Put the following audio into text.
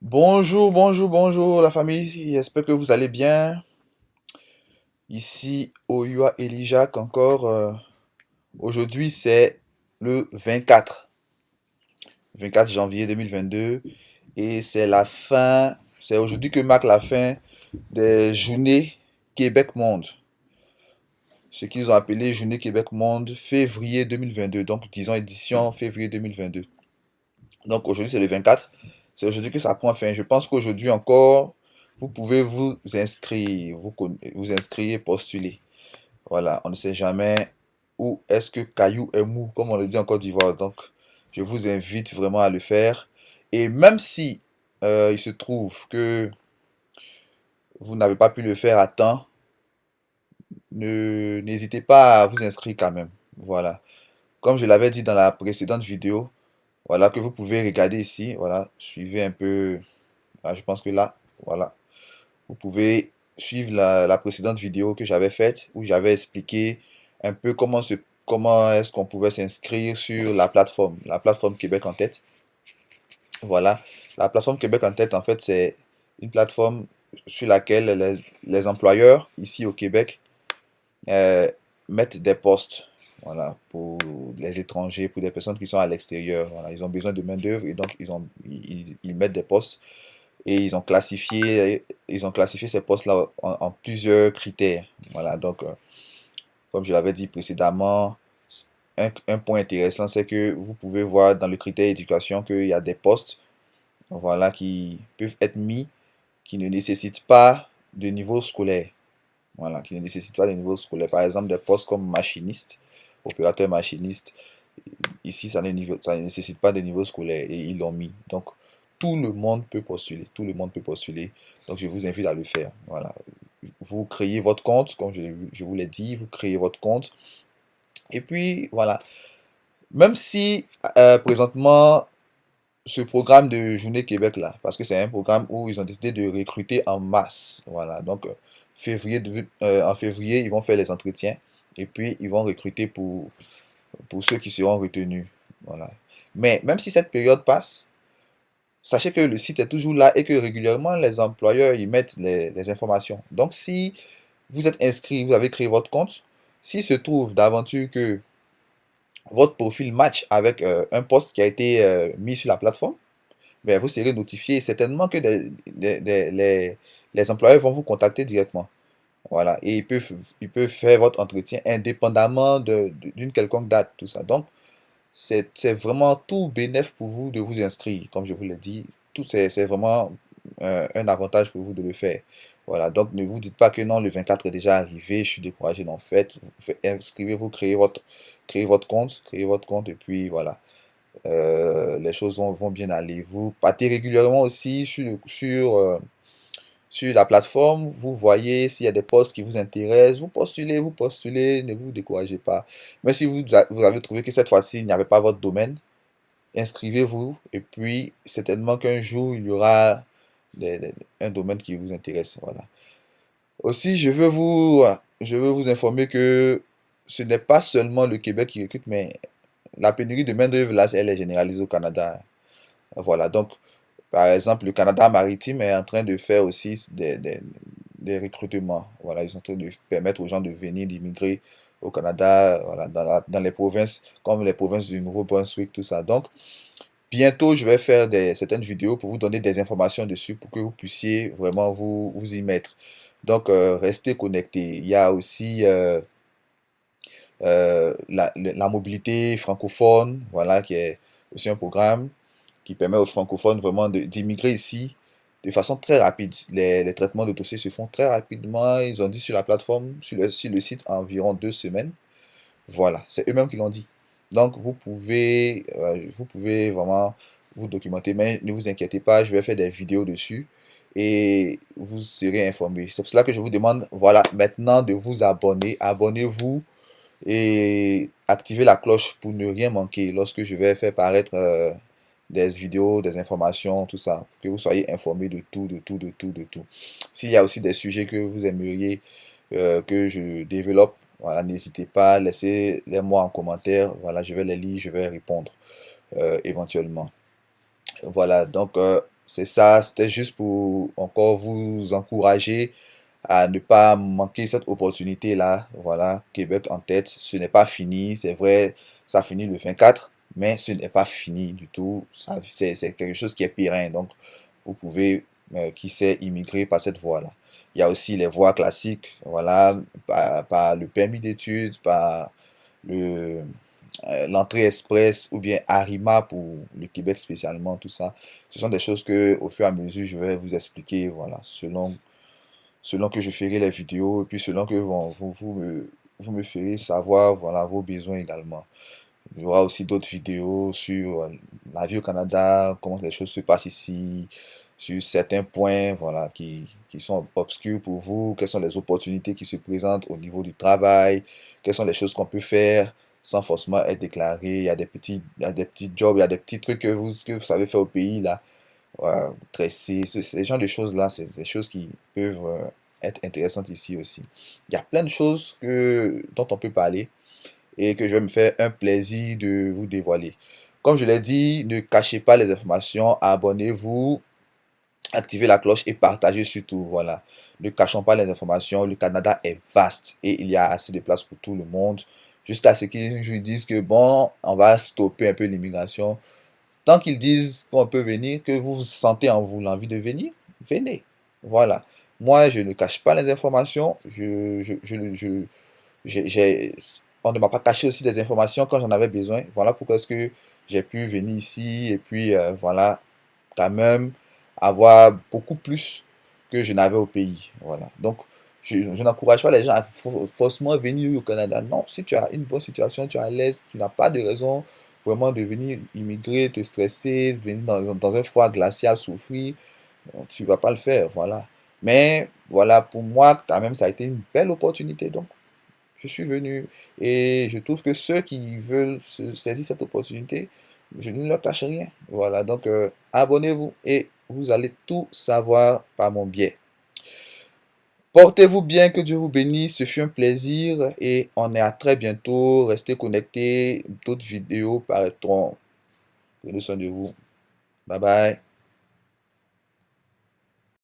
Bonjour, bonjour, bonjour la famille, j'espère que vous allez bien. Ici Oyua Elijak encore. Aujourd'hui c'est le 24 janvier 2022 et c'est la fin, c'est aujourd'hui que marque la fin des journées Québec Monde. Ce qu'ils ont appelé Journée Québec Monde février 2022, donc disons édition février 2022. Donc aujourd'hui c'est le 24. C'est aujourd'hui que ça prend fin. Je pense qu'aujourd'hui encore, vous pouvez vous inscrire, vous inscrire, postuler. Voilà, on ne sait jamais où est-ce que Caillou est mou, comme on le dit en Côte d'Ivoire. Donc je vous invite vraiment à le faire. Et même si il se trouve que vous n'avez pas pu le faire à temps, n'hésitez pas à vous inscrire quand même. Voilà. Comme je l'avais dit dans la précédente vidéo, voilà, que vous pouvez regarder ici. Voilà, suivez un peu. Là, je pense que là, voilà, vous pouvez suivre la précédente vidéo que j'avais faite où j'avais expliqué un peu comment est-ce qu'on pouvait s'inscrire sur la plateforme Québec en tête. Voilà, la plateforme Québec en tête, en fait, c'est une plateforme sur laquelle les employeurs ici au Québec euh, mettent des postes. Voilà, pour les étrangers, pour des personnes qui sont à l'extérieur. Voilà, ils ont besoin de main-d'œuvre et donc ils mettent des postes et ils ont classifié ces postes-là en plusieurs critères. Voilà, donc, comme je l'avais dit précédemment, un point intéressant, c'est que vous pouvez voir dans le critère éducation qu'il y a des postes, voilà, qui peuvent être mis, qui ne nécessitent pas de niveau scolaire. Voilà, qui ne nécessitent pas de niveau scolaire. Par exemple, des postes comme machiniste, opérateur machiniste, ici, ça ne nécessite pas de niveau scolaire et ils l'ont mis. Donc, tout le monde peut postuler. Tout le monde peut postuler. Donc, je vous invite à le faire. Voilà. Vous créez votre compte, comme je vous l'ai dit, vous créez votre compte. Et puis, voilà. Même si présentement, ce programme de Journée Québec là, parce que c'est un programme où ils ont décidé de recruter en masse. Voilà. Donc, en février, ils vont faire les entretiens. Et puis, ils vont recruter pour ceux qui seront retenus. Voilà. Mais même si cette période passe, sachez que le site est toujours là et que régulièrement les employeurs y mettent les informations. Donc si vous êtes inscrit, vous avez créé votre compte, s'il se trouve d'aventure que votre profil match avec un poste qui a été mis sur la plateforme, ben, vous serez notifié. Certainement que les employeurs vont vous contacter directement. Voilà. Et ils peuvent faire votre entretien indépendamment d'une quelconque date, tout ça. Donc, c'est vraiment tout bénéf pour vous de vous inscrire, comme je vous l'ai dit. C'est vraiment un avantage pour vous de le faire. Voilà, donc ne vous dites pas que non, le 24 est déjà arrivé, je suis découragé. Non, inscrivez-vous, créez votre compte, et puis voilà. Les choses vont bien aller. Vous partez régulièrement aussi sur la plateforme, vous voyez s'il y a des postes qui vous intéressent, vous postulez, ne vous découragez pas. Mais si vous avez trouvé que cette fois-ci, il n'y avait pas votre domaine, inscrivez-vous et puis certainement qu'un jour, il y aura un domaine qui vous intéresse. Voilà. Aussi, je veux vous informer que ce n'est pas seulement le Québec qui recrute, mais la pénurie de main-d'œuvre, là, elle est généralisée au Canada. Voilà. Donc, par exemple, le Canada maritime est en train de faire aussi des recrutements. Voilà, ils sont en train de permettre aux gens de venir, d'immigrer au Canada, voilà, dans les provinces, comme les provinces du Nouveau-Brunswick, tout ça. Donc, bientôt, je vais faire certaines vidéos pour vous donner des informations dessus pour que vous puissiez vraiment vous y mettre. Donc, restez connectés. Il y a aussi la mobilité francophone, voilà, qui est aussi un programme qui permet aux francophones vraiment d'immigrer ici de façon très rapide. Les traitements de dossiers se font très rapidement. Ils ont dit sur la plateforme, sur le site, environ 2 semaines. Voilà, c'est eux-mêmes qui l'ont dit. Donc, vous pouvez vraiment vous documenter, mais ne vous inquiétez pas, je vais faire des vidéos dessus et vous serez informés. C'est pour cela que je vous demande, voilà, maintenant de vous abonner. Abonnez-vous et activez la cloche pour ne rien manquer lorsque je vais faire paraître des vidéos, des informations, tout ça, pour que vous soyez informés de tout, de tout, de tout, de tout. S'il y a aussi des sujets que vous aimeriez que je développe, voilà, n'hésitez pas, laissez-les moi en commentaire, voilà, je vais les lire, je vais répondre éventuellement. Voilà, donc c'est ça, c'était juste pour encore vous encourager à ne pas manquer cette opportunité-là. Voilà, Québec en tête, ce n'est pas fini, c'est vrai, ça finit le 24, mais ce n'est pas fini du tout. Ça, c'est quelque chose qui est pérenne. Donc, vous pouvez, qui sait, immigrer par cette voie-là. Il y a aussi les voies classiques, voilà, par le permis d'études, par le, l'entrée express ou bien Arima pour le Québec spécialement, tout ça. Ce sont des choses que, au fur et à mesure, je vais vous expliquer, voilà, selon que je ferai les vidéos et puis selon que vous me ferez savoir, voilà, vos besoins également. Il y aura aussi d'autres vidéos sur la vie au Canada, comment les choses se passent ici, sur certains points, voilà, qui sont obscurs pour vous, quelles sont les opportunités qui se présentent au niveau du travail, quelles sont les choses qu'on peut faire sans forcément être déclaré. Il y a des petits jobs, il y a des petits trucs que vous savez faire au pays, là, tresser, ces genre de choses-là, c'est des choses qui peuvent être intéressantes ici aussi. Il y a plein de choses dont on peut parler et que je vais me faire un plaisir de vous dévoiler. Comme je l'ai dit, ne cachez pas les informations, abonnez-vous, activez la cloche et partagez surtout. Voilà. Ne cachons pas les informations, le Canada est vaste et il y a assez de place pour tout le monde. Jusqu'à ce qu'ils disent que bon, on va stopper un peu l'immigration. Tant qu'ils disent qu'on peut venir, que vous sentez en vous l'envie de venir, venez. Voilà. Moi, je ne cache pas les informations. J'ai- on ne m'a pas caché aussi des informations quand j'en avais besoin. Voilà pourquoi est-ce que j'ai pu venir ici et puis voilà, quand même avoir beaucoup plus que je n'avais au pays. Voilà. Donc, je n'encourage pas les gens à forcément venir au Canada. Non, si tu as une bonne situation, tu es à l'aise, tu n'as pas de raison vraiment de venir immigrer, te stresser, de venir dans un froid glacial, souffrir. Tu vas pas le faire. Voilà. Mais voilà, pour moi, quand même, ça a été une belle opportunité. Donc, je suis venu et je trouve que ceux qui veulent saisir cette opportunité, je ne leur cache rien. Voilà, donc abonnez-vous et vous allez tout savoir par mon biais. Portez-vous bien, que Dieu vous bénisse, ce fut un plaisir et on est à très bientôt. Restez connectés, d'autres vidéos paraîtront. Prenez soin de vous. Bye bye.